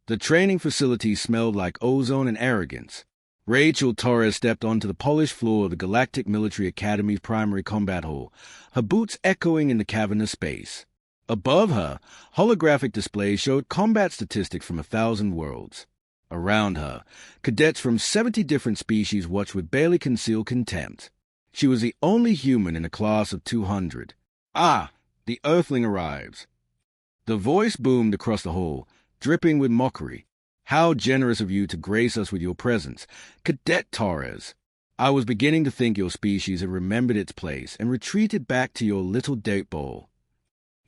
The training facility smelled like ozone and arrogance. Rachel Torres stepped onto the polished floor of the Galactic Military Academy's primary combat hall, her boots echoing in the cavernous space. Above her, holographic displays showed combat statistics from 1,000 worlds. Around her, cadets from 70 different species watched with barely concealed contempt. She was the only human in a class of 200. "Ah, the Earthling arrives." The voice boomed across the hall, dripping with mockery. "How generous of you to grace us with your presence, Cadet Torres. I was beginning to think your species had remembered its place and retreated back to your little dirt bowl."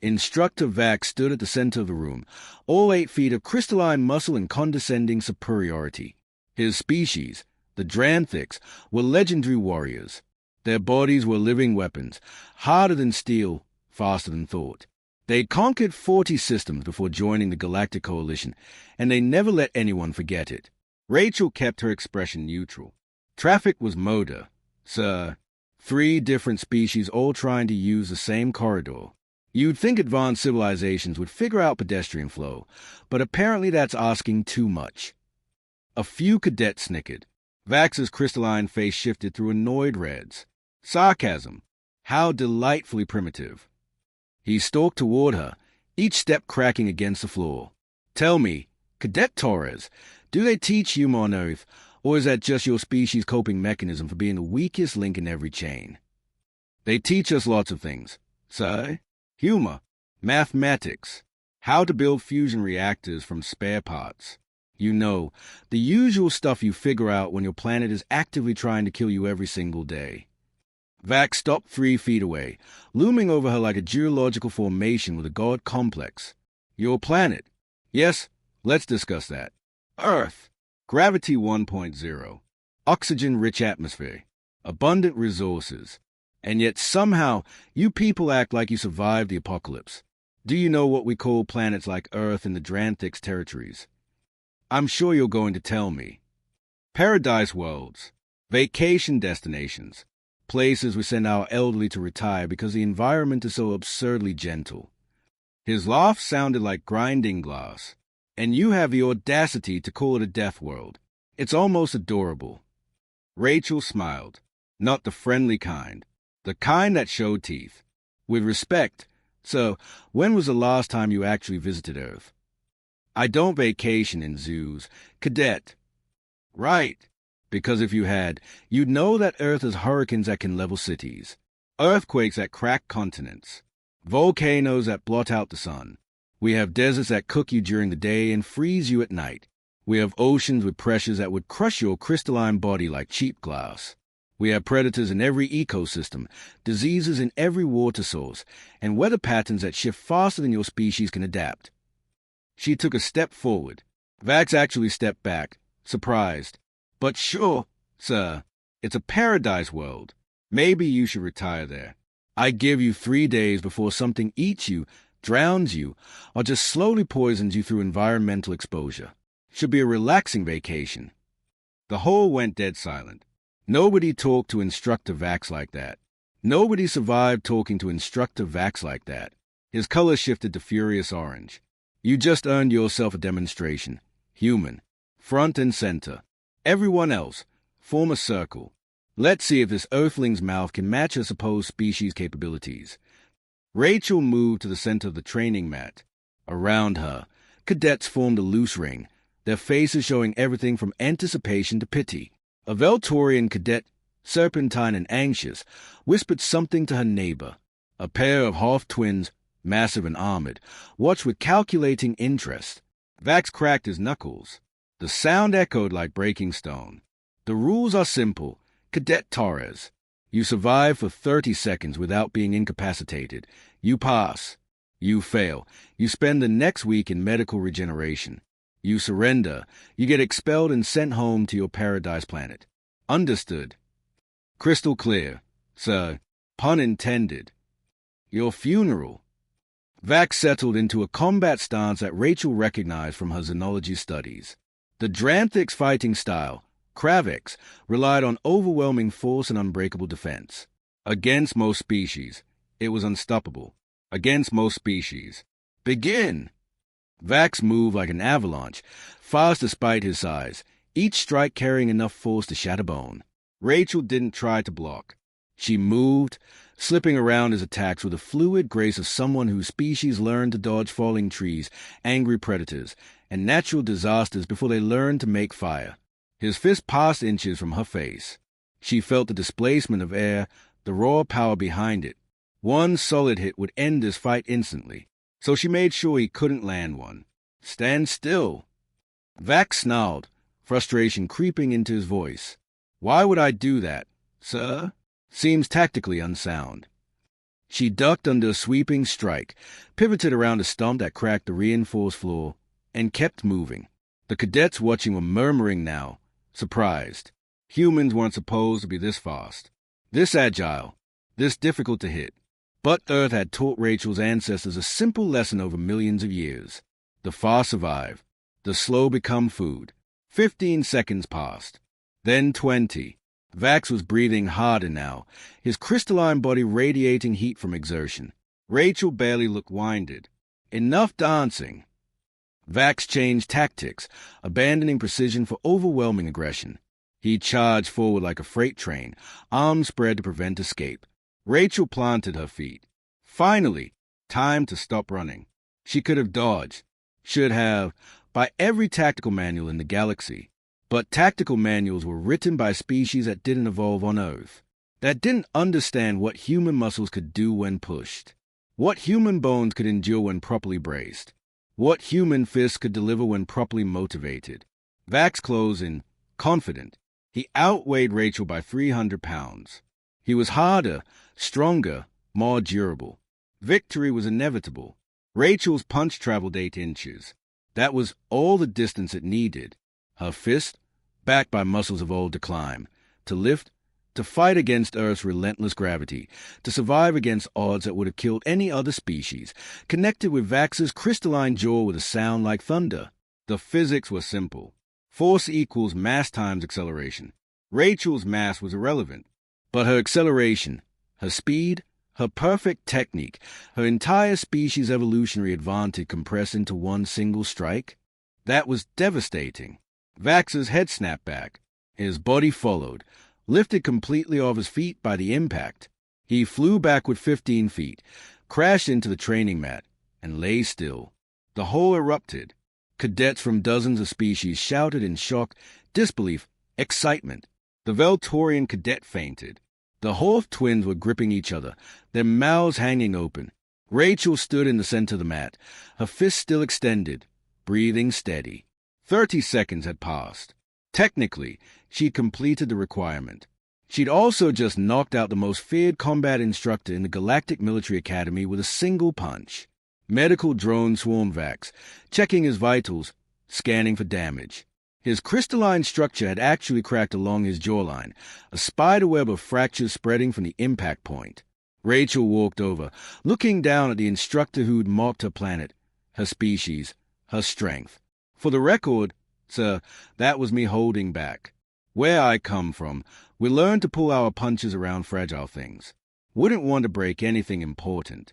Instructor Vax stood at the center of the room, all 8 feet of crystalline muscle and condescending superiority. His species, the Thex, were legendary warriors. Their bodies were living weapons, harder than steel, faster than thought. They conquered 40 systems before joining the Galactic Coalition, and they never let anyone forget it. Rachel kept her expression neutral. Traffic was motor, sir. 3 different species all trying to use the same corridor. You'd think advanced civilizations would figure out pedestrian flow, but apparently that's asking too much. A few cadets snickered. Vax's crystalline face shifted through annoyed reds. Sarcasm. How delightfully primitive. He stalked toward her, each step cracking against the floor. "Tell me, Cadet Torres, do they teach humor on Earth, or is that just your species' coping mechanism for being the weakest link in every chain?" "They teach us lots of things, sir. Humor, mathematics, how to build fusion reactors from spare parts. You know, the usual stuff you figure out when your planet is actively trying to kill you every single day." Vax stopped 3 feet away, looming over her like a geological formation with a god complex. "Your planet. Yes, let's discuss that. Earth. Gravity 1.0. Oxygen-rich atmosphere. Abundant resources. And yet somehow you people act like you survived the apocalypse. Do you know what we call planets like Earth in the Thex territories? I'm sure you're going to tell me. Paradise worlds. Vacation destinations. Places we send our elderly to retire because the environment is so absurdly gentle." His laugh sounded like grinding glass. "And you have the audacity to call it a death world. It's almost adorable." Rachel smiled. "Not the friendly kind. The kind that showed teeth. With respect, so when was the last time you actually visited Earth?" "I don't vacation in zoos. Cadet." "Right. Because if you had, you'd know that Earth has hurricanes that can level cities, earthquakes that crack continents, volcanoes that blot out the sun. We have deserts that cook you during the day and freeze you at night. We have oceans with pressures that would crush your crystalline body like cheap glass. We have predators in every ecosystem, diseases in every water source, and weather patterns that shift faster than your species can adapt." She took a step forward. Vax actually stepped back, surprised. "But sure, sir, it's a paradise world. Maybe you should retire there. I give you 3 days before something eats you, drowns you, or just slowly poisons you through environmental exposure. Should be a relaxing vacation." The whole went dead silent. Nobody talked to Instructor Vax like that. Nobody survived talking to Instructor Vax like that. His color shifted to furious orange. "You just earned yourself a demonstration. Human. Front and center. Everyone else, form a circle. Let's see if this Earthling's mouth can match her supposed species' capabilities." Rachel moved to the center of the training mat. Around her, cadets formed a loose ring, their faces showing everything from anticipation to pity. A Veltorian cadet, serpentine and anxious, whispered something to her neighbor. A pair of half-twins, massive and armored, watched with calculating interest. Vax cracked his knuckles. The sound echoed like breaking stone. "The rules are simple. Cadet Torres. You survive for 30 seconds without being incapacitated. You pass. You fail. You spend the next week in medical regeneration. You surrender. You get expelled and sent home to your paradise planet. Understood?" "Crystal clear, sir. Pun intended." "Your funeral." Vax settled into a combat stance that Rachel recognized from her xenology studies. The Thex fighting style, Kravex, relied on overwhelming force and unbreakable defense. Against most species, it was unstoppable. Against most species. "Begin!" Vax moved like an avalanche, fast despite his size, each strike carrying enough force to shatter bone. Rachel didn't try to block. She moved, slipping around his attacks with the fluid grace of someone whose species learned to dodge falling trees, angry predators, and natural disasters before they learned to make fire. His fist passed inches from her face. She felt the displacement of air, the raw power behind it. One solid hit would end this fight instantly, so she made sure he couldn't land one. "Stand still." Vax snarled, frustration creeping into his voice. "Why would I do that, sir? Seems tactically unsound." She ducked under a sweeping strike, pivoted around a stump that cracked the reinforced floor, and kept moving. The cadets watching were murmuring now, surprised. Humans weren't supposed to be this fast, this agile, this difficult to hit. But Earth had taught Rachel's ancestors a simple lesson over millions of years. The fast survive, the slow become food. 15 seconds passed, then 20. Vax was breathing harder now, his crystalline body radiating heat from exertion. Rachel barely looked winded. Enough dancing. Vax changed tactics, abandoning precision for overwhelming aggression. He charged forward like a freight train, arms spread to prevent escape. Rachel planted her feet. Finally, time to stop running. She could have dodged, should have, by every tactical manual in the galaxy. But tactical manuals were written by species that didn't evolve on Earth, that didn't understand what human muscles could do when pushed, what human bones could endure when properly braced, what human fists could deliver when properly motivated. Vax closed in, confident. He outweighed Rachel by 300 pounds. He was harder, stronger, more durable. Victory was inevitable. Rachel's punch traveled 8 inches. That was all the distance it needed. Her fist, backed by muscles of old to climb, to lift, to fight against Earth's relentless gravity, to survive against odds that would have killed any other species, connected with Vax's crystalline jaw with a sound like thunder. The physics were simple. Force equals mass times acceleration. Rachel's mass was irrelevant, but her acceleration, her speed, her perfect technique, her entire species' evolutionary advantage compressed into one single strike, that was devastating. Vax's head snapped back. His body followed, lifted completely off his feet by the impact. He flew backward 15 feet, crashed into the training mat, and lay still. The hole erupted. Cadets from dozens of species shouted in shock, disbelief, excitement. The Veltorian cadet fainted. The Horth twins were gripping each other, their mouths hanging open. Rachel stood in the center of the mat, her fist still extended, breathing steady. 30 seconds had passed. Technically, she'd completed the requirement. She'd also just knocked out the most feared combat instructor in the Galactic Military Academy with a single punch. Medical drone swarmed Vax, checking his vitals, scanning for damage. His crystalline structure had actually cracked along his jawline, a spiderweb of fractures spreading from the impact point. Rachel walked over, looking down at the instructor who'd mocked her planet, her species, her strength. For the record, sir, that was me holding back. Where I come from, we learned to pull our punches around fragile things. Wouldn't want to break anything important.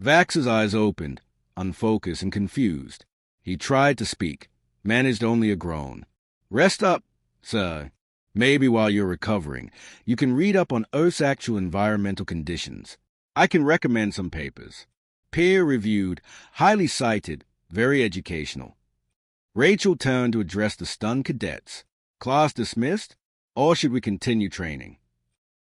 Vax's eyes opened, unfocused and confused. He tried to speak, managed only a groan. "Rest up, sir. Maybe while you're recovering, you can read up on Earth's actual environmental conditions. I can recommend some papers. Peer-reviewed, highly cited, very educational." Rachel turned to address the stunned cadets. "Class dismissed? Or should we continue training?"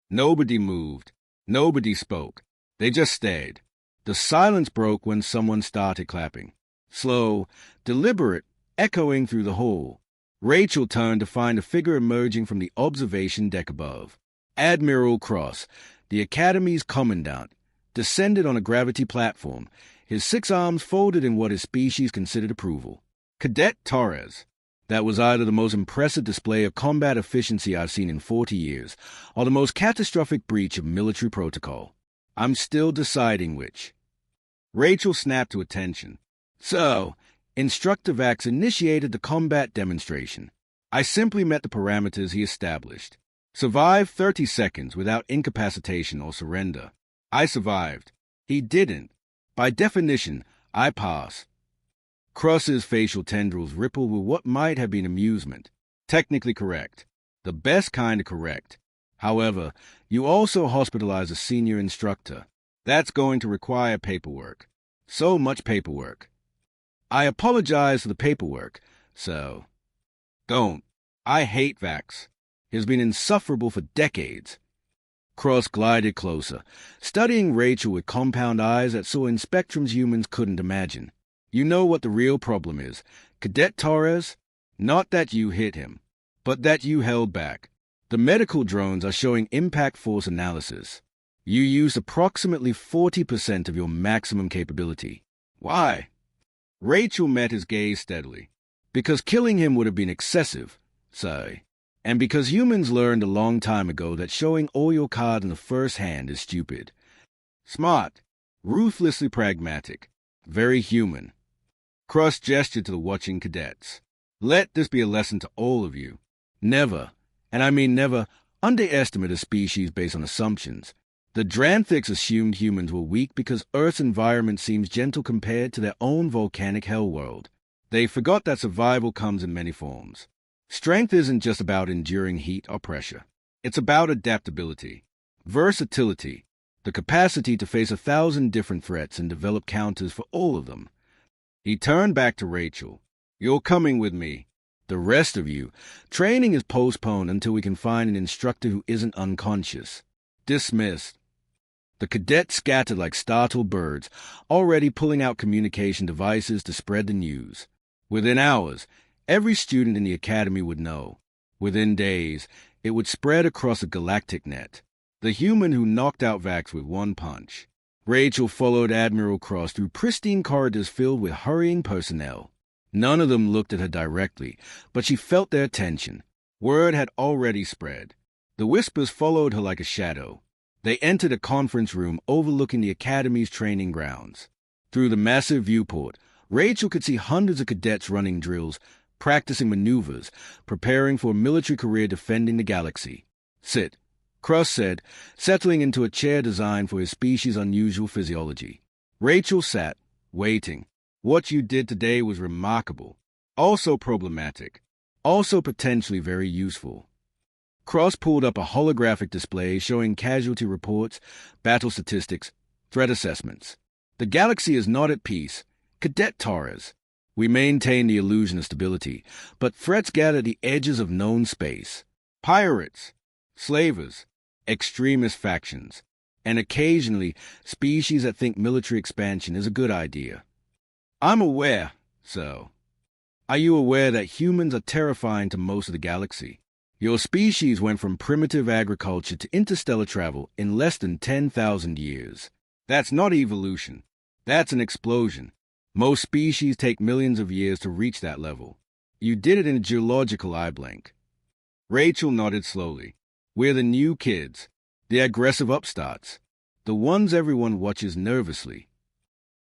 Nobody moved. Nobody spoke. They just stared. The silence broke when someone started clapping. Slow, deliberate, echoing through the hall. Rachel turned to find a figure emerging from the observation deck above. Admiral Kross, the Academy's commandant, descended on a gravity platform, his 6 arms folded in what his species considered approval. Cadet Torres. That was either the most impressive display of combat efficiency I've seen in 40 years, or the most catastrophic breach of military protocol. I'm still deciding which. Rachel snapped to attention. "So, Instructor Vax initiated the combat demonstration. I simply met the parameters he established. Survived 30 seconds without incapacitation or surrender. I survived. He didn't. By definition, I pass." Kross's facial tendrils rippled with what might have been amusement. Technically correct. The best kind of correct. However, you also hospitalize a senior instructor. That's going to require paperwork. So much paperwork. I apologize for the paperwork, so... Don't. I hate Vax. He has been insufferable for decades. Kross glided closer, studying Rachel with compound eyes that saw in spectrums humans couldn't imagine. You know what the real problem is, Cadet Torres? Not that you hit him, but that you held back. The medical drones are showing impact force analysis. You used approximately 40% of your maximum capability. Why? Rachel met his gaze steadily. Because killing him would have been excessive, say. And because humans learned a long time ago that showing all your cards in the first hand is stupid. Smart. Ruthlessly pragmatic. Very human. Kross gestured to the watching cadets. Let this be a lesson to all of you. Never, and I mean never, underestimate a species based on assumptions. The Dranthics assumed humans were weak because Earth's environment seems gentle compared to their own volcanic hell world. They forgot that survival comes in many forms. Strength isn't just about enduring heat or pressure. It's about adaptability, versatility, the capacity to face 1,000 different threats and develop counters for all of them. He turned back to Rachel. You're coming with me. The rest of you, training is postponed until we can find an instructor who isn't unconscious. Dismissed. The cadets scattered like startled birds, already pulling out communication devices to spread the news. Within hours, every student in the academy would know. Within days, it would spread across a galactic net. The human who knocked out Vax with one punch. Rachel followed Admiral Kross through pristine corridors filled with hurrying personnel. None of them looked at her directly, but she felt their tension. Word had already spread. The whispers followed her like a shadow. They entered a conference room overlooking the academy's training grounds. Through the massive viewport, Rachel could see hundreds of cadets running drills, practicing maneuvers, preparing for a military career defending the galaxy. Sit, Kross said, settling into a chair designed for his species' unusual physiology. Rachel sat, waiting. What you did today was remarkable, also problematic, also potentially very useful. Kross pulled up a holographic display showing casualty reports, battle statistics, threat assessments. The galaxy is not at peace. Cadet Torres. We maintain the illusion of stability, but threats gather at the edges of known space. Pirates, slavers, extremist factions, and occasionally species that think military expansion is a good idea. I'm aware, so. Are you aware that humans are terrifying to most of the galaxy? Your species went from primitive agriculture to interstellar travel in less than 10,000 years. That's not evolution. That's an explosion. Most species take millions of years to reach that level. You did it in a geological eye blink. Rachel nodded slowly. We're the new kids, the aggressive upstarts, the ones everyone watches nervously.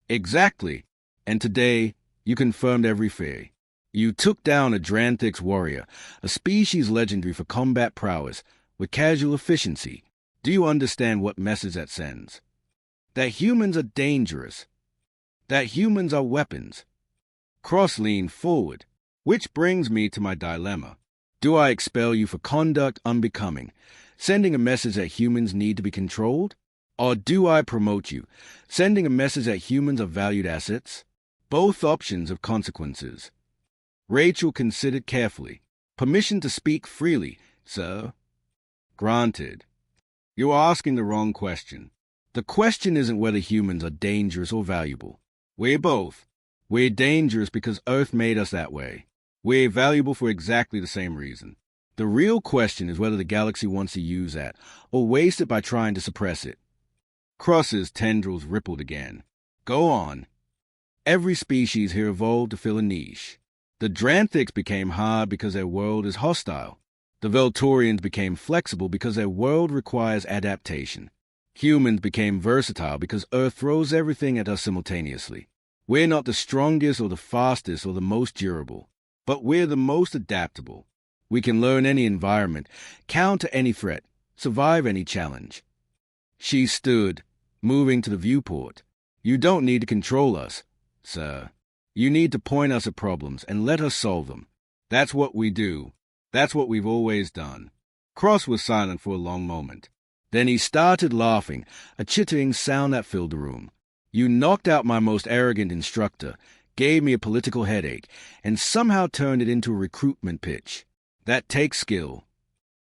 Exactly. And today, you confirmed every fear. You took down a Dranthics warrior, a species legendary for combat prowess, with casual efficiency. Do you understand what message that sends? That humans are dangerous. That humans are weapons. Kross leaned forward, which brings me to my dilemma. Do I expel you for conduct unbecoming, sending a message that humans need to be controlled? Or do I promote you, sending a message that humans are valued assets? Both options have consequences. Rachel considered carefully. Permission to speak freely, sir. Granted. You are asking the wrong question. The question isn't whether humans are dangerous or valuable. We're both. We're dangerous because Earth made us that way. We're valuable for exactly the same reason. The real question is whether the galaxy wants to use that, or waste it by trying to suppress it. Kross's tendrils rippled again. Go on. Every species here evolved to fill a niche. The Dranthics became hard because their world is hostile. The Veltorians became flexible because their world requires adaptation. Humans became versatile because Earth throws everything at us simultaneously. We're not the strongest or the fastest or the most durable, but we're the most adaptable. We can learn any environment, counter any threat, survive any challenge. She stood, moving to the viewport. You don't need to control us, sir. You need to point us at problems and let us solve them. That's what we do. That's what we've always done." Kross was silent for a long moment. Then he started laughing, a chittering sound that filled the room. "You knocked out my most arrogant instructor, gave me a political headache, and somehow turned it into a recruitment pitch. That takes skill."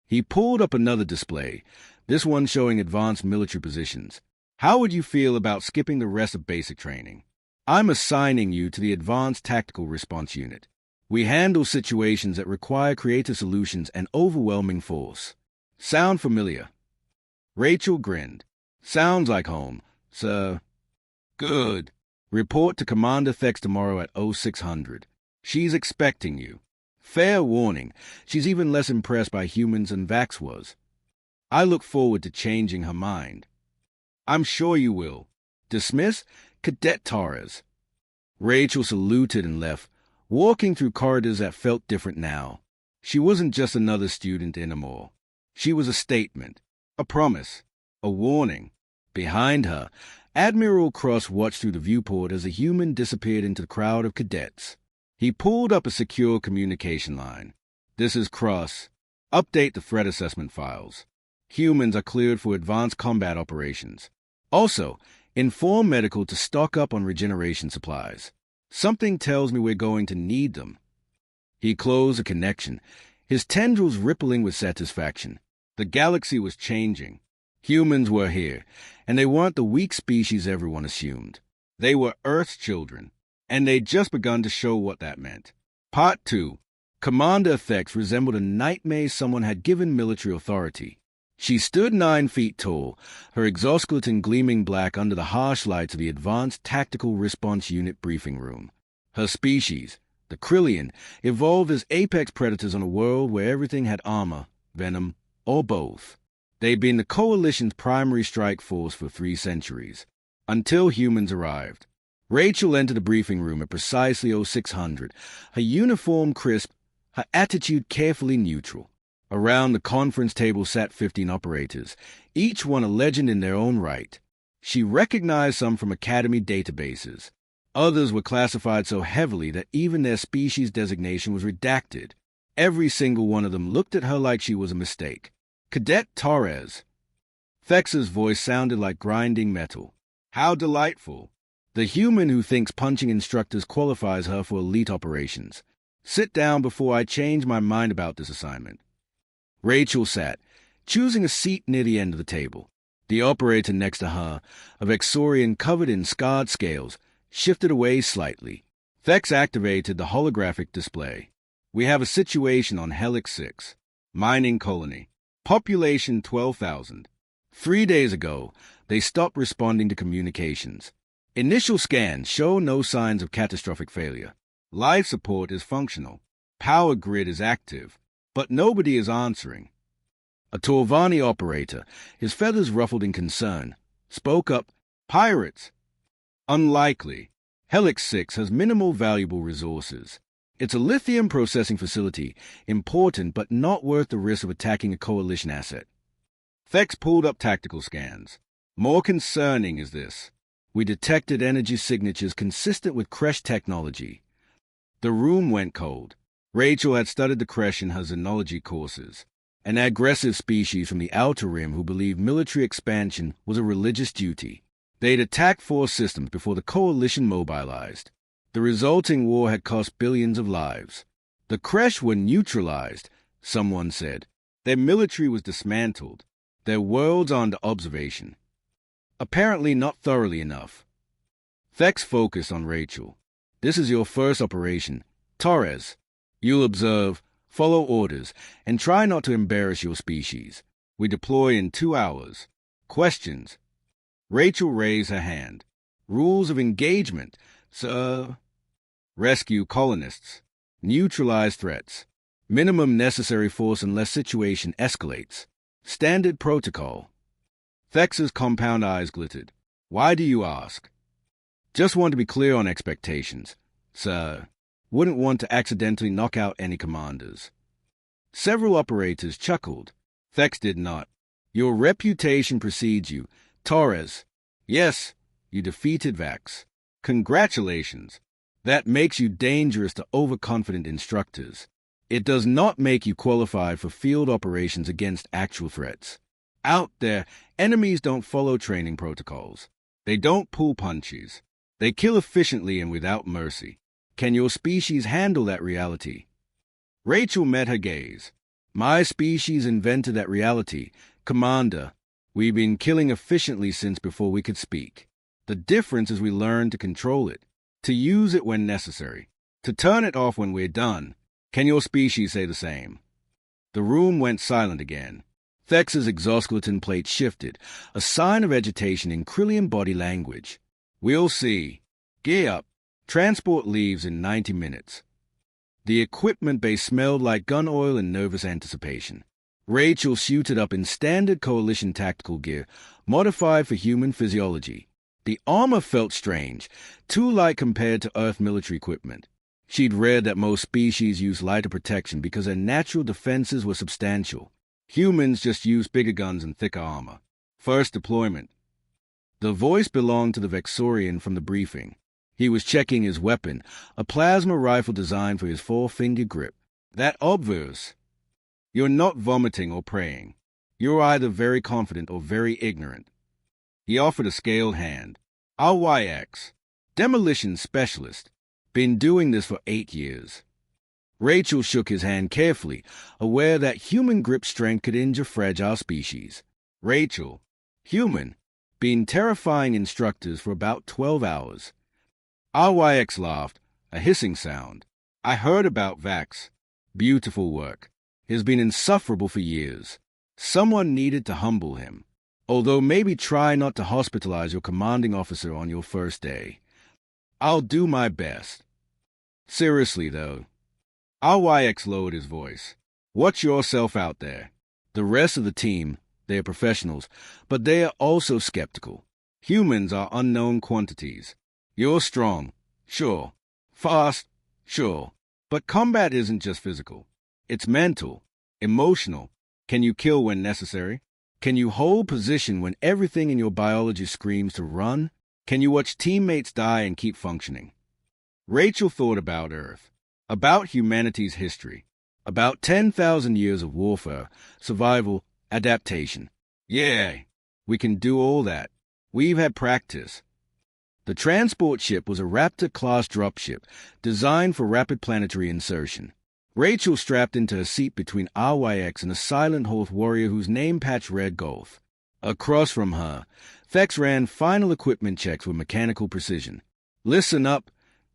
He pulled up another display, this one showing advanced military positions. "How would you feel about skipping the rest of basic training? I'm assigning you to the Advanced Tactical Response Unit. We handle situations that require creative solutions and overwhelming force. Sound familiar?" Rachel grinned. "Sounds like home, sir." "Good. Report to Commander Thex tomorrow at 0600. She's expecting you. Fair warning, she's even less impressed by humans than Vax was. I look forward to changing her mind." "I'm sure you will. Dismiss Cadet Torres." Rachel saluted and left, walking through corridors that felt different now. She wasn't just another student anymore. She was a statement, a promise, a warning. Behind her, Admiral Kross watched through the viewport as a human disappeared into the crowd of cadets. He pulled up a secure communication line. "This is Kross. Update the threat assessment files. Humans are cleared for advanced combat operations. Also, inform medical to stock up on regeneration supplies. Something tells me we're going to need them." He closed the connection, his tendrils rippling with satisfaction. The galaxy was changing. Humans were here, and they weren't the weak species everyone assumed. They were Earth's children, and they'd just begun to show what that meant. Part 2. Commander Thex resembled a nightmare someone had given military authority. She stood 9 feet tall, her exoskeleton gleaming black under the harsh lights of the Advanced Tactical Response Unit briefing room. Her species, the Krillian, evolved as apex predators on a world where everything had armor, venom, or both. They'd been the Coalition's primary strike force for 3 centuries, until humans arrived. Rachel entered the briefing room at precisely 0600, her uniform crisp, her attitude carefully neutral. Around the conference table sat 15 operators, each one a legend in their own right. She recognized some from Academy databases. Others were classified so heavily that even their species designation was redacted. Every single one of them looked at her like she was a mistake. "Cadet Torres." Thex's voice sounded like grinding metal. "How delightful. The human who thinks punching instructors qualifies her for elite operations. Sit down before I change my mind about this assignment." Rachel sat, choosing a seat near the end of the table. The operator next to her, a Vexorian covered in scarred scales, shifted away slightly. Thex activated the holographic display. "We have a situation on Hellix 6, mining colony. Population 12,000. 3 days ago, they stopped responding to communications. Initial scans show no signs of catastrophic failure. Life support is functional. Power grid is active, but nobody is answering." A Torvani operator, his feathers ruffled in concern, spoke up. "Pirates." "Unlikely. Hellix 6 has minimal valuable resources. It's a lithium processing facility, important but not worth the risk of attacking a Coalition asset." Thex pulled up tactical scans. "More concerning is this. We detected energy signatures consistent with Kresh technology." The room went cold. Rachel had studied the Kresh in her xenology courses, an aggressive species from the Outer Rim who believed military expansion was a religious duty. They'd attacked 4 systems before the Coalition mobilized. The resulting war had cost billions of lives. The Kresh were neutralized, someone said. Their military was dismantled. Their worlds under observation. Apparently not thoroughly enough. Thex focused on Rachel. "This is your first operation. Torres, you'll observe, follow orders, and try not to embarrass your species. We deploy in 2 hours. Questions?" Rachel raised her hand. "Rules of engagement, sir." "Rescue colonists. Neutralize threats. Minimum necessary force unless situation escalates. Standard protocol." Thex's compound eyes glittered. "Why do you ask?" "Just want to be clear on expectations, sir. Wouldn't want to accidentally knock out any commanders." Several operators chuckled. Thex did not. "Your reputation precedes you. Torres." "Yes, you defeated Vax. Congratulations. That makes you dangerous to overconfident instructors. It does not make you qualified for field operations against actual threats. Out there, enemies don't follow training protocols. They don't pull punches. They kill efficiently and without mercy. Can your species handle that reality? Rachel met her gaze. My species invented that reality. Commander, we've been killing efficiently since before we could speak. The difference is we learn to control it, to use it when necessary, to turn it off when we're done. Can your species say the same? The room went silent again. Thex's exoskeleton plate shifted, a sign of agitation in Krillian body language. We'll see. Gear up. Transport leaves in 90 minutes. The equipment bay smelled like gun oil and nervous anticipation. Rachel suited up in standard coalition tactical gear, modified for human physiology. The armor felt strange, too light compared to Earth military equipment. She'd read that most species use lighter protection because their natural defenses were substantial. Humans just use bigger guns and thicker armor. First deployment. The voice belonged to the Vexorian from the briefing. He was checking his weapon, a plasma rifle designed for his four-finger grip. That obvious. You're not vomiting or praying. You're either very confident or very ignorant. He offered a scaled hand. HFY, demolition specialist. Been doing this for 8 years. Rachel shook his hand carefully, aware that human grip strength could injure fragile species. Rachel, human, been terrifying instructors for about 12 hours. HFY laughed, a hissing sound. I heard about Vax. Beautiful work. He's been insufferable for years. Someone needed to humble him. Although maybe try not to hospitalize your commanding officer on your first day. I'll do my best. Seriously, though. HFY lowered his voice. Watch yourself out there. The rest of the team, they are professionals, but they are also skeptical. Humans are unknown quantities. You're strong, sure. Fast, sure. But combat isn't just physical. It's mental, emotional. Can you kill when necessary? Can you hold position when everything in your biology screams to run? Can you watch teammates die and keep functioning? Rachel thought about Earth, about humanity's history, about 10,000 years of warfare, survival, adaptation. Yeah, we can do all that. We've had practice. The transport ship was a Raptor-class dropship designed for rapid planetary insertion. Rachel strapped into her seat between HFY and a silent Hoth warrior whose name patch read Golf. Across from her, Thex ran final equipment checks with mechanical precision. Listen up,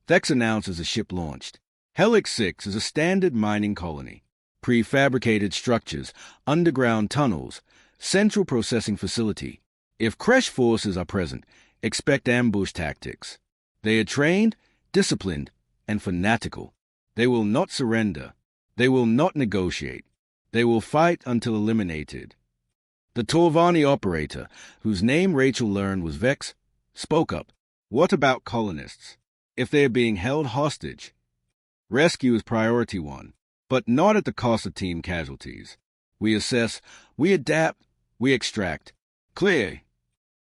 Thex announced as the ship launched. Hellix 6 is a standard mining colony. Prefabricated structures, underground tunnels, central processing facility. If Kresh forces are present, expect ambush tactics. They are trained, disciplined, and fanatical. They will not surrender. They will not negotiate. They will fight until eliminated. The Torvani operator, whose name Rachel learned was Vex, spoke up. What about colonists? If they are being held hostage? Rescue is priority one, but not at the cost of team casualties. We assess, we adapt, we extract. Clear.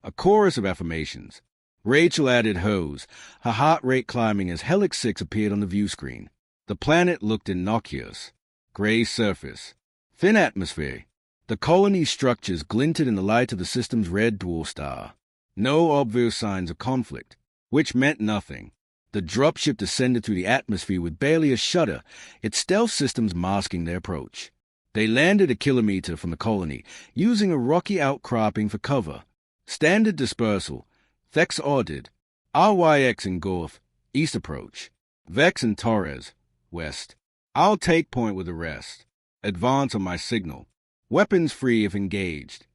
A chorus of affirmations. Rachel added hers, her heart rate climbing as Hellix 6 appeared on the view screen. The planet looked innocuous. Gray surface. Thin atmosphere. The colony's structures glinted in the light of the system's red dwarf star. No obvious signs of conflict, which meant nothing. The dropship descended through the atmosphere with barely a shudder, its stealth systems masking their approach. They landed a kilometer from the colony, using a rocky outcropping for cover. Standard dispersal. Thex ordered. HFY and Gorth, east approach. Vex and Torres, west. I'll take point with the rest. Advance on my signal. Weapons free if engaged.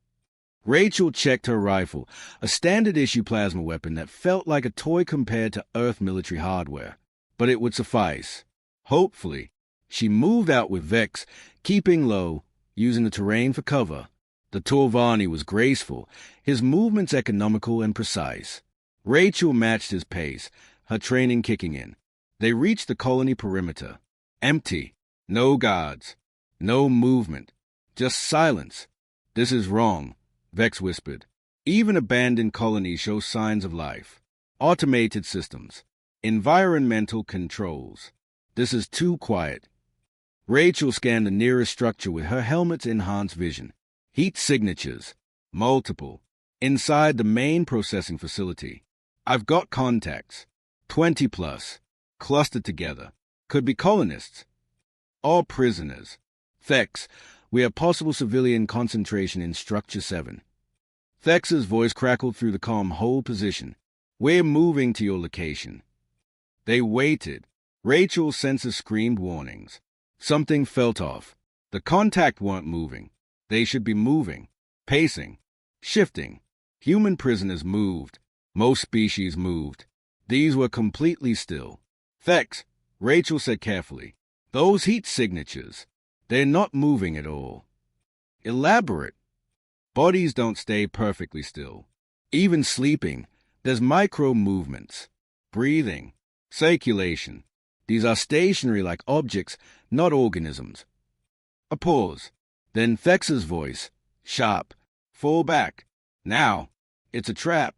Rachel checked her rifle, a standard-issue plasma weapon that felt like a toy compared to Earth military hardware. But it would suffice. Hopefully. She moved out with Vex, keeping low, using the terrain for cover. The Torvani was graceful, his movements economical and precise. Rachel matched his pace, her training kicking in. They reached the colony perimeter. Empty. No guards. No movement. Just silence. This is wrong, Vex whispered. Even abandoned colonies show signs of life. Automated systems. Environmental controls. This is too quiet. Rachel scanned the nearest structure with her helmet's enhanced vision. Heat signatures. Multiple. Inside the main processing facility. I've got contacts. 20 plus. Clustered together. Could be colonists. All prisoners. Thex, we have possible civilian concentration in Structure 7. Thex's voice crackled through the calm hold position. We're moving to your location. They waited. Rachel's senses screamed warnings. Something felt off. The contact weren't moving. They should be moving. Pacing. Shifting. Human prisoners moved. Most species moved. These were completely still. Thex, Rachel said carefully. Those heat signatures. They're not moving at all. Elaborate. Bodies don't stay perfectly still. Even sleeping, there's micro-movements. Breathing. Circulation. These are stationary like objects, not organisms. A pause. Then Thex's voice. Sharp. Fall back. Now. It's a trap.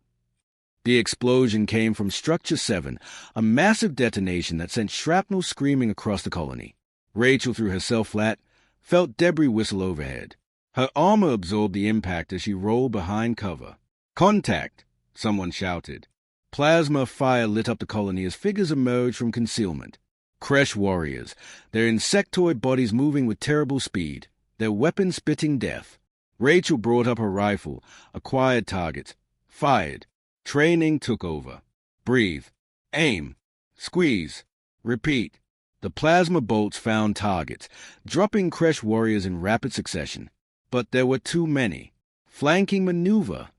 The explosion came from Structure 7, a massive detonation that sent shrapnel screaming across the colony. Rachel threw herself flat, felt debris whistle overhead. Her armor absorbed the impact as she rolled behind cover. Contact! Someone shouted. Plasma fire lit up the colony as figures emerged from concealment. Kresh warriors, their insectoid bodies moving with terrible speed, their weapons spitting death. Rachel brought up her rifle, acquired targets, fired. Training took over. Breathe. Aim. Squeeze. Repeat. The plasma bolts found targets, dropping Kresh warriors in rapid succession. But there were too many. Flanking maneuver.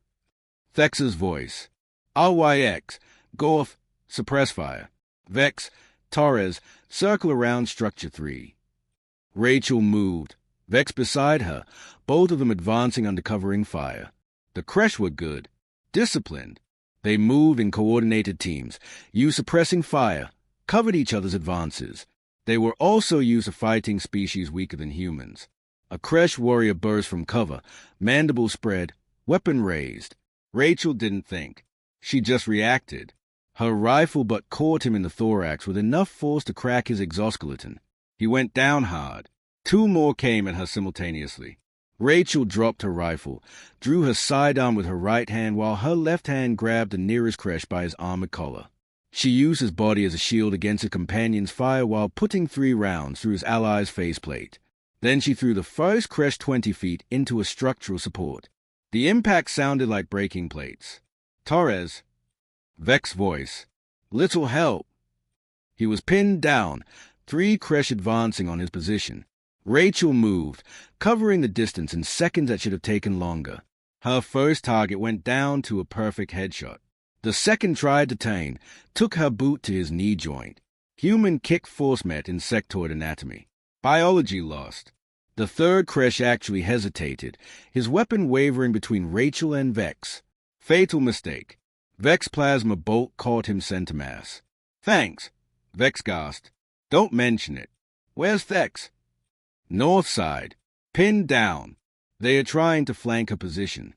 Thex's voice. RYX. Gorth. Suppress fire. Vex. Torres. Circle around Structure 3. Rachel moved. Vex beside her, both of them advancing under covering fire. The Kresh were good. Disciplined. They moved in coordinated teams, used suppressing fire, covered each other's advances. They were also used to fighting species weaker than humans. A Kresh warrior burst from cover, mandible spread, weapon raised. Rachel didn't think. She just reacted. Her rifle but caught him in the thorax with enough force to crack his exoskeleton. He went down hard. Two more came at her simultaneously. Rachel dropped her rifle, drew her sidearm with her right hand while her left hand grabbed the nearest Kresh by his armored collar. She used his body as a shield against her companion's fire while putting 3 rounds through his ally's faceplate. Then she threw the first Kresh 20 feet into a structural support. The impact sounded like breaking plates. Torres. Vex voice. Little help. He was pinned down, 3 Kresh advancing on his position. Rachel moved, covering the distance in seconds that should have taken longer. Her first target went down to a perfect headshot. The second tried to turn, took her boot to his knee joint. Human kick force met insectoid anatomy. Biology lost. The third Kresh actually hesitated, his weapon wavering between Rachel and Vex. Fatal mistake. Vex plasma bolt caught him center mass. Thanks, Vex gasped. Don't mention it. Where's Thex? North side. Pinned down. They are trying to flank her position.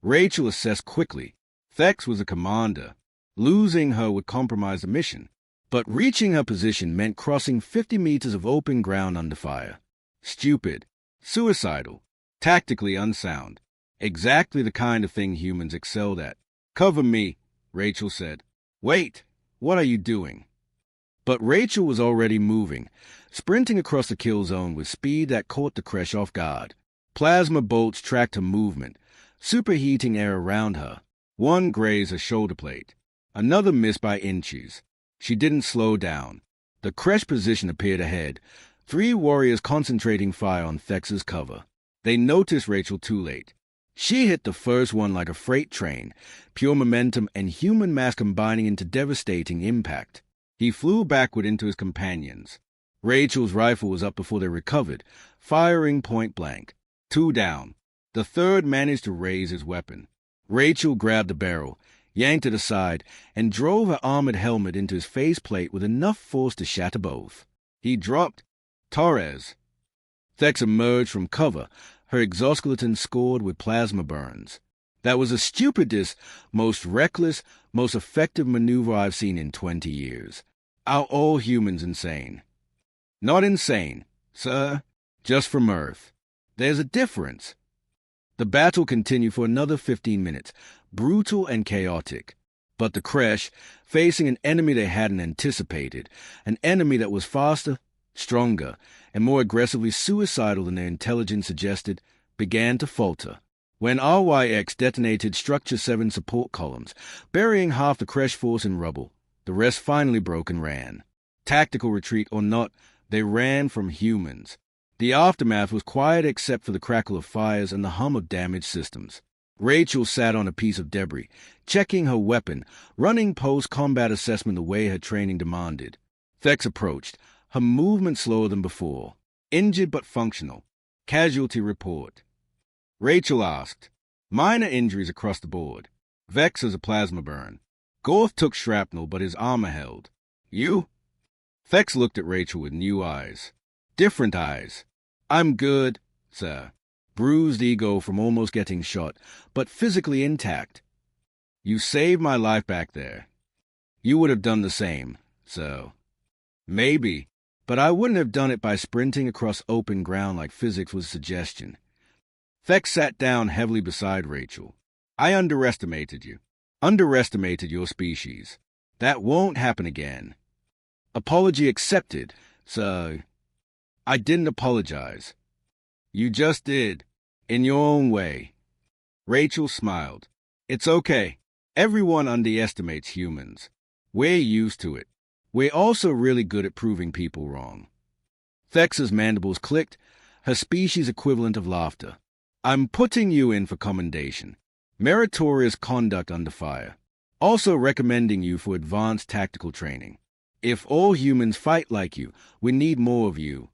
Rachel assessed quickly. Thex was a commander. Losing her would compromise the mission. But reaching her position meant crossing 50 meters of open ground under fire. Stupid. Suicidal. Tactically unsound. Exactly the kind of thing humans excelled at. Cover me, Rachel said. Wait. What are you doing? But Rachel was already moving, sprinting across the kill zone with speed that caught the Kresh off guard. Plasma bolts tracked her movement, superheating air around her. One grazed her shoulder plate. Another missed by inches. She didn't slow down. The Kresh position appeared ahead, 3 warriors concentrating fire on Thex's cover. They noticed Rachel too late. She hit the first one like a freight train, pure momentum and human mass combining into devastating impact. He flew backward into his companions. Rachel's rifle was up before they recovered, firing point blank. 2 down. The third managed to raise his weapon. Rachel grabbed the barrel, yanked it aside, and drove her armored helmet into his faceplate with enough force to shatter both. He dropped. Torres. Thex emerged from cover, her exoskeleton scored with plasma burns. That was the stupidest, most reckless, most effective maneuver I've seen in 20 years. Are all humans insane? Not insane, sir. Just for mirth. There's a difference. The battle continued for another 15 minutes, brutal and chaotic. But the Kresh, facing an enemy they hadn't anticipated, an enemy that was faster, stronger, and more aggressively suicidal than their intelligence suggested, began to falter. When RYX detonated Structure 7 support columns, burying half the Kresh force in rubble, the rest finally broke and ran. Tactical retreat or not, they ran from humans. The aftermath was quiet except for the crackle of fires and the hum of damaged systems. Rachel sat on a piece of debris, checking her weapon, running post-combat assessment the way her training demanded. Thex approached, her movement slower than before. Injured but functional. Casualty report. Rachel asked. Minor injuries across the board. Vex has a plasma burn. Gorth took shrapnel, but his armor held. You? Thex looked at Rachel with new eyes. Different eyes. I'm good, sir. Bruised ego from almost getting shot, but physically intact. You saved my life back there. You would have done the same, so. Maybe, but I wouldn't have done it by sprinting across open ground like physics was suggestion. Thex sat down heavily beside Rachel. I underestimated you. Underestimated your species. That won't happen again. Apology accepted, so. I didn't apologize. You just did, in your own way. Rachel smiled. It's okay. Everyone underestimates humans. We're used to it. We're also really good at proving people wrong. Thex's mandibles clicked, her species equivalent of laughter. I'm putting you in for commendation. Meritorious conduct under fire. Also recommending you for advanced tactical training. If all humans fight like you, we need more of you.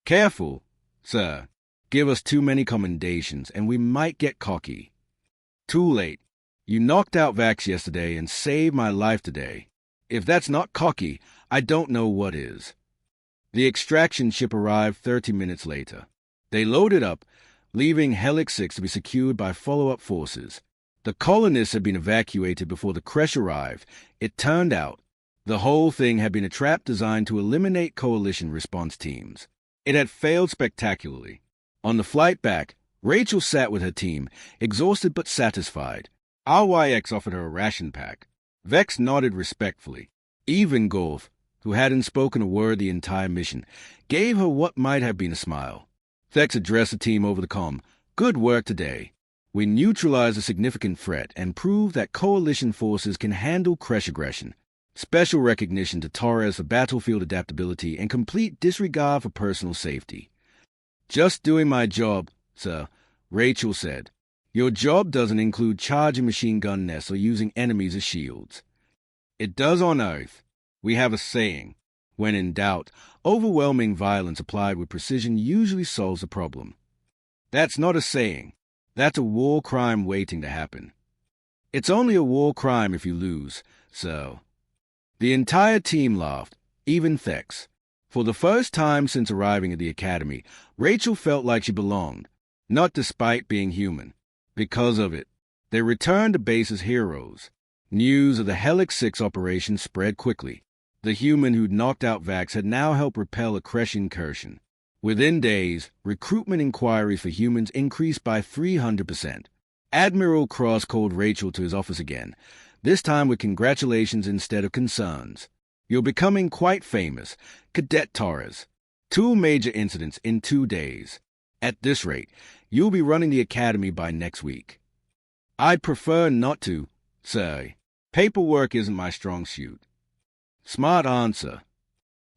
Careful, sir. Give us too many commendations, and we might get cocky. Too late. You knocked out Vax yesterday and saved my life today. If that's not cocky, I don't know what is. The extraction ship arrived 30 minutes later. They loaded up, leaving Hellix 6 to be secured by follow-up forces. The colonists had been evacuated before the Kresh arrived. It turned out the whole thing had been a trap designed to eliminate coalition response teams. It had failed spectacularly. On the flight back, Rachel sat with her team, exhausted but satisfied. RYX offered her a ration pack. Vex nodded respectfully. Even Gorth, who hadn't spoken a word the entire mission, gave her what might have been a smile. Thex addressed the team over the comm. Good work today. We neutralized a significant threat and proved that coalition forces can handle Kresh aggression. Special recognition to Torres for battlefield adaptability and complete disregard for personal safety. Just doing my job, sir, Rachel said. Your job doesn't include charging machine gun nests or using enemies as shields. It does on Earth. We have a saying. When in doubt, overwhelming violence applied with precision usually solves the problem. That's not a saying. That's a war crime waiting to happen. It's only a war crime if you lose, so. The entire team laughed, even Thex. For the first time since arriving at the academy, Rachel felt like she belonged, not despite being human. Because of it, they returned to base as heroes. News of the Hellix 6 operation spread quickly. The human who'd knocked out Vax had now helped repel a Kresh incursion. Within days, recruitment inquiries for humans increased by 300%. Admiral Kross called Rachel to his office again, this time with congratulations instead of concerns. You're becoming quite famous, Cadet Torres. 2 major incidents in 2 days. At this rate, you'll be running the academy by next week. I'd prefer not to, sir. Paperwork isn't my strong suit. Smart answer.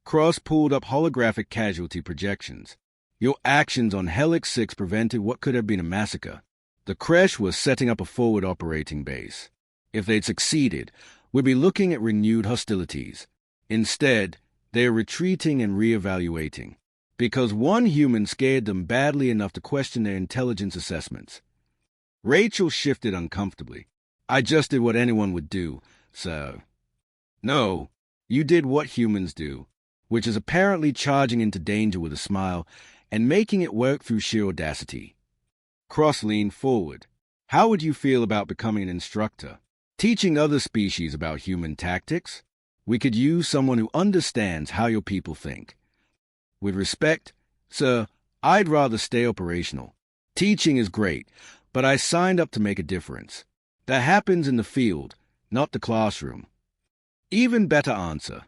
Kross pulled up holographic casualty projections. Your actions on Hellix 6 prevented what could have been a massacre. The Kresh was setting up a forward operating base. If they'd succeeded, we'd be looking at renewed hostilities. Instead, they're retreating and reevaluating, because one human scared them badly enough to question their intelligence assessments. Rachel shifted uncomfortably. I just did what anyone would do, so. No, you did what humans do, which is apparently charging into danger with a smile and making it work through sheer audacity. Kross leaned forward. How would you feel about becoming an instructor? Teaching other species about human tactics? We could use someone who understands how your people think. With respect, sir, I'd rather stay operational. Teaching is great, but I signed up to make a difference. That happens in the field, not the classroom. Even better answer.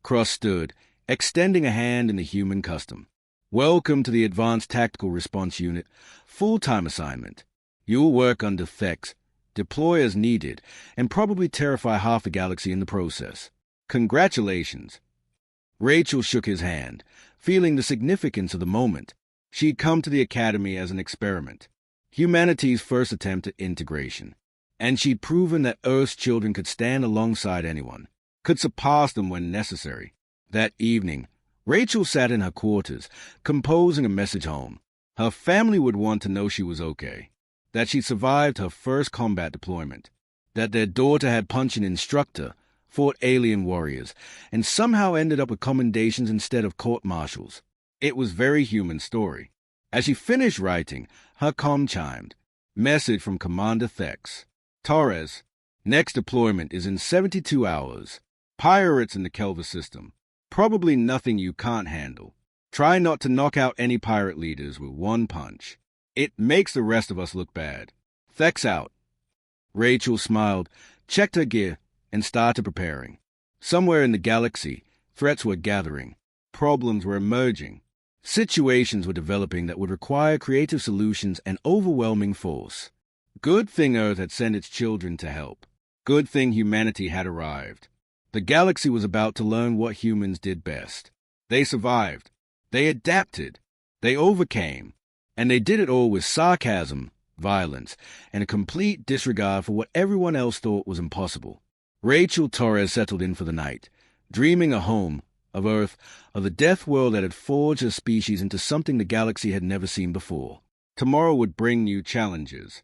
Kross stood, extending a hand in the human custom. Welcome to the Advanced Tactical Response Unit, full-time assignment. You'll work under Thex, deploy as needed, and probably terrify half the galaxy in the process. Congratulations. Rachel shook his hand, feeling the significance of the moment. She'd come to the Academy as an experiment, humanity's first attempt at integration, and she'd proven that Earth's children could stand alongside anyone, could surpass them when necessary. That evening, Rachel sat in her quarters, composing a message home. Her family would want to know she was okay, that she survived her first combat deployment, that their daughter had punched an instructor, fought alien warriors, and somehow ended up with commendations instead of court-martials. It was a very human story. As she finished writing, her comm chimed. Message from Commander Thex. Torres, next deployment is in 72 hours. Pirates in the Kelva system. Probably nothing you can't handle. Try not to knock out any pirate leaders with one punch. It makes the rest of us look bad. Thex out. Rachel smiled, checked her gear, and started preparing. Somewhere in the galaxy, threats were gathering. Problems were emerging. Situations were developing that would require creative solutions and overwhelming force. Good thing Earth had sent its children to help. Good thing humanity had arrived. The galaxy was about to learn what humans did best. They survived. They adapted. They overcame. And they did it all with sarcasm, violence, and a complete disregard for what everyone else thought was impossible. Rachel Torres settled in for the night, dreaming a home, of Earth, of the death world that had forged her species into something the galaxy had never seen before. Tomorrow would bring new challenges.